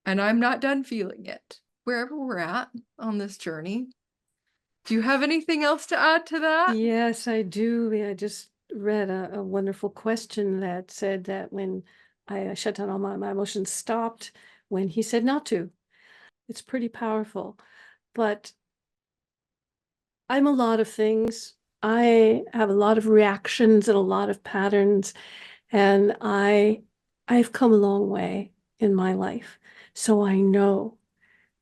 and I'm not done feeling it. Wherever we're at on this journey. Do you have anything else to add to that? Yes, I do. I just read a wonderful question that said that when I shut down all my emotions stopped when he said not to. It's pretty powerful. But I'm a lot of things. I have a lot of reactions and a lot of patterns, and I've come a long way in my life. So I know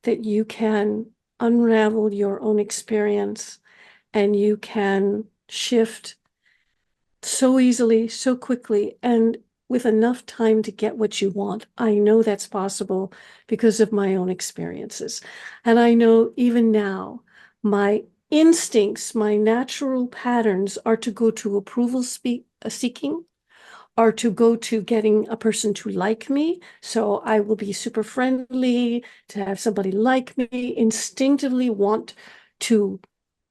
that you can unravel your own experience and you can shift so easily, so quickly, and with enough time to get what you want. I know that's possible because of my own experiences. And I know even now, my instincts, my natural patterns are to go to approval seeking, are to go to getting a person to like me. So I will be super friendly, to have somebody like me, instinctively want to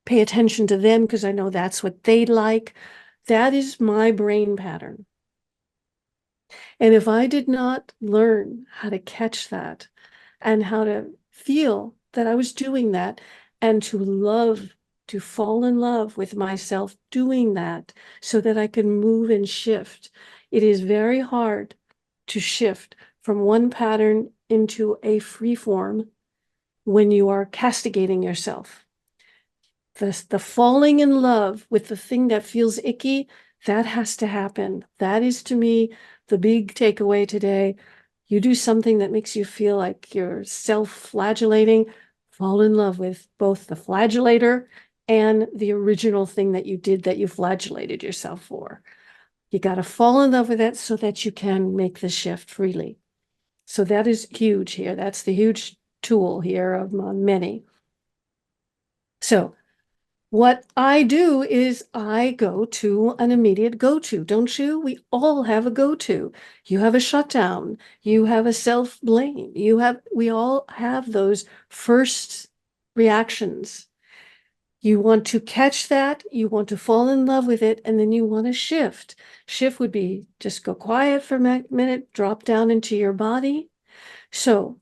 pay attention to them because I know that's what they like. That is my brain pattern. And if I did not learn how to catch that and how to feel that I was doing that and to love, to fall in love with myself doing that so that I can move and shift, it is very hard to shift from one pattern into a free form when you are castigating yourself. The falling in love with the thing that feels icky, that has to happen. That is to me the big takeaway today. You do something that makes you feel like you're self-flagellating, fall in love with both the flagellator and the original thing that you did that you flagellated yourself for. You got to fall in love with it so that you can make the shift freely. So that is huge here. That's the huge tool here of many. So what I do is I go to an immediate go-to, don't you? We all have a go-to. You have a shutdown. You have a self-blame. We all have those first reactions. You want to catch that, you want to fall in love with it, and then you want to shift. Shift would be just go quiet for a minute, drop down into your body. So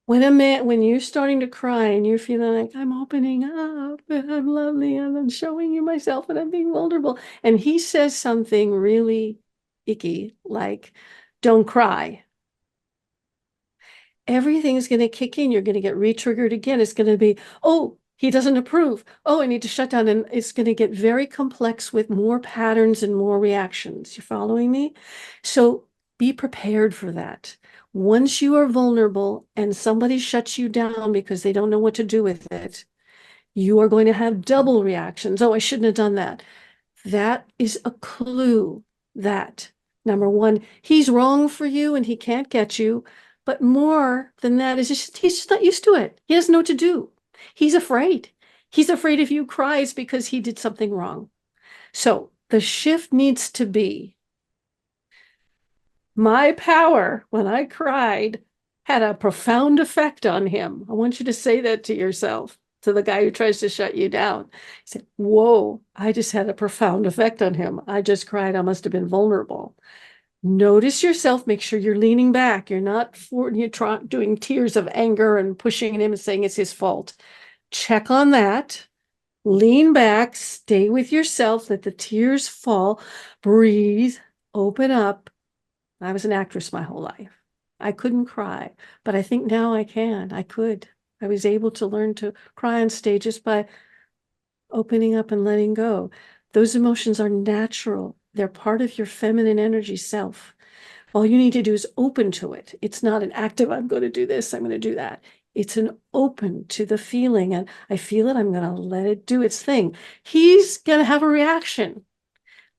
when you're starting to cry and you're feeling like I'm opening up and I'm lovely and I'm showing you myself and I'm being vulnerable, and he says something really icky like, don't cry, everything's going to kick in. You're going to get re-triggered again. It's going to be, oh, he doesn't approve. Oh, I need to shut down. And it's going to get very complex with more patterns and more reactions. You following me? So be prepared for that. Once you are vulnerable and somebody shuts you down because they don't know what to do with it, you are going to have double reactions. Oh, I shouldn't have done that. That is a clue that, number one, he's wrong for you and he can't get you. But more than that is he's just not used to it. He doesn't know what to do. He's afraid. He's afraid if you cries because he did something wrong. So the shift needs to be my power when I cried had a profound effect on him. I want you to say that to yourself, to the guy who tries to shut you down. He said, whoa, I just had a profound effect on him. I just cried. I must have been vulnerable. Notice yourself, make sure you're leaning back. You're not doing tears of anger and pushing him and saying it's his fault. Check on that. Lean back, stay with yourself, let the tears fall, breathe, open up. I was an actress my whole life. I couldn't cry, but I think now I can. I could. I was able to learn to cry on stage just by opening up and letting go. Those emotions are natural. They're part of your feminine energy self. All you need to do is open to it. It's not an active, I'm going to do this, I'm going to do that. It's an open to the feeling. And I feel it, I'm going to let it do its thing. He's going to have a reaction.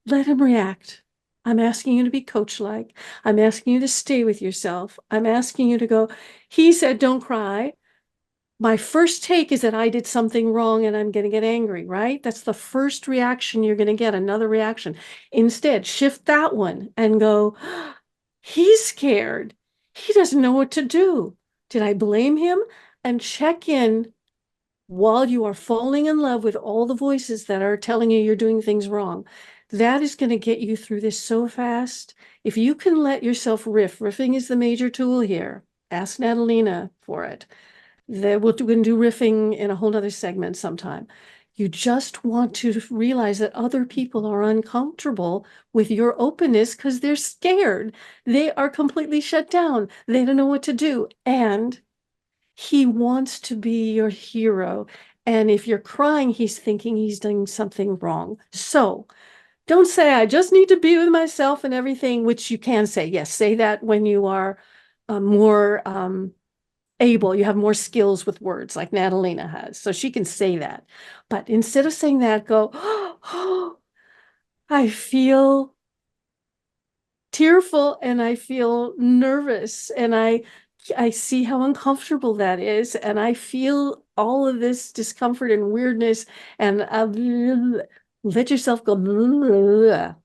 Let him react. I'm asking you to be coach-like. I'm asking you to stay with yourself. I'm asking you to go, he said, don't cry. My first take is that I did something wrong and I'm going to get angry, right? That's the first reaction you're going to get, another reaction. Instead, shift that one and go, he's scared. He doesn't know what to do. Did I blame him? And check in while you are falling in love with all the voices that are telling you you're doing things wrong. That is going to get you through this so fast. If you can let yourself riff, riffing is the major tool here. Ask Natalina for it. We're going to do riffing in a whole other segment sometime. You just want to realize that other people are uncomfortable with your openness because they're scared. They are completely shut down. They don't know what to do. And he wants to be your hero. And if you're crying, he's thinking he's doing something wrong. So don't say, I just need to be with myself and everything, which you can say. Yes, say that when you are more able, you have more skills with words like Natalina has. So she can say that. But instead of saying that, go, oh, I feel tearful and I feel nervous and I see how uncomfortable that is and I feel all of this discomfort and weirdness and let yourself go.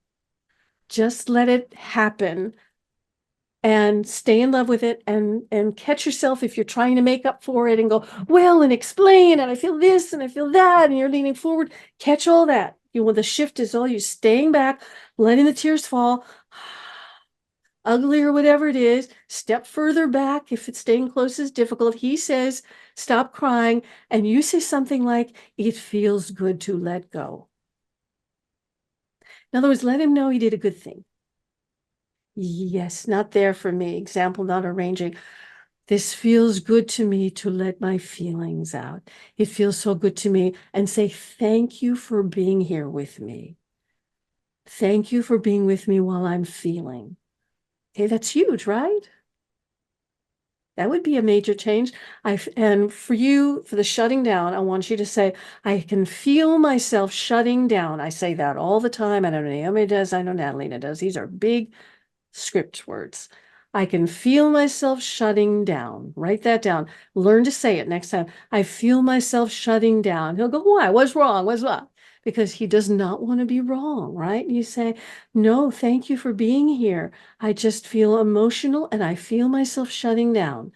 Just let it happen and stay in love with it and catch yourself if you're trying to make up for it and go, well, and explain, and I feel this and I feel that, and you're leaning forward. Catch all that. The shift is all you staying back, letting the tears fall, ugly or whatever it is, step further back. If it's staying close is difficult, he says, stop crying. And you say something like, it feels good to let go. In other words, let him know he did a good thing. Yes, not there for me. Example, not arranging. This feels good to me to let my feelings out. It feels so good to me. And say, thank you for being here with me. Thank you for being with me while I'm feeling. Okay, that's huge, right? That would be a major change. And for you, for the shutting down, I want you to say, I can feel myself shutting down. I say that all the time. I know Naomi does. I know Natalina does. These are big script words. I can feel myself shutting down. Write that down. Learn to say it next time. I feel myself shutting down. He'll go, why? What's wrong? What's what? Because he does not want to be wrong, right? And you say, no, thank you for being here. I just feel emotional and I feel myself shutting down.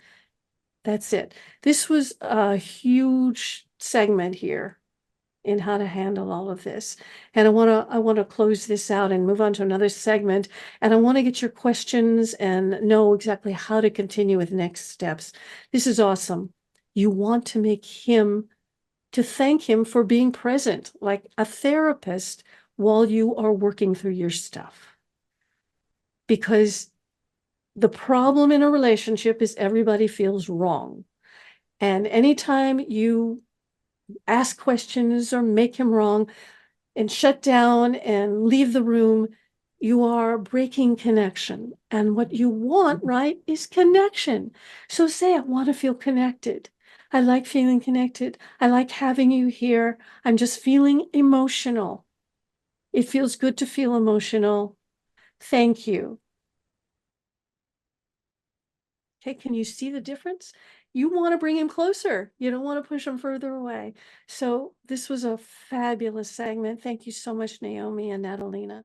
That's it. This was a huge segment here in how to handle all of this. And I want to close this out and move on to another segment. And I want to get your questions and know exactly how to continue with next steps. This is awesome. You want to make him, to thank him for being present, like a therapist, while you are working through your stuff. Because the problem in a relationship is everybody feels wrong. And anytime you ask questions or make him wrong and shut down and leave the room, you are breaking connection. And what you want, right, is connection. So say, I want to feel connected. I like feeling connected. I like having you here. I'm just feeling emotional. It feels good to feel emotional. Thank you. Okay, can you see the difference? You want to bring him closer. You don't want to push him further away. So this was a fabulous segment. Thank you so much, Naomi and Natalina.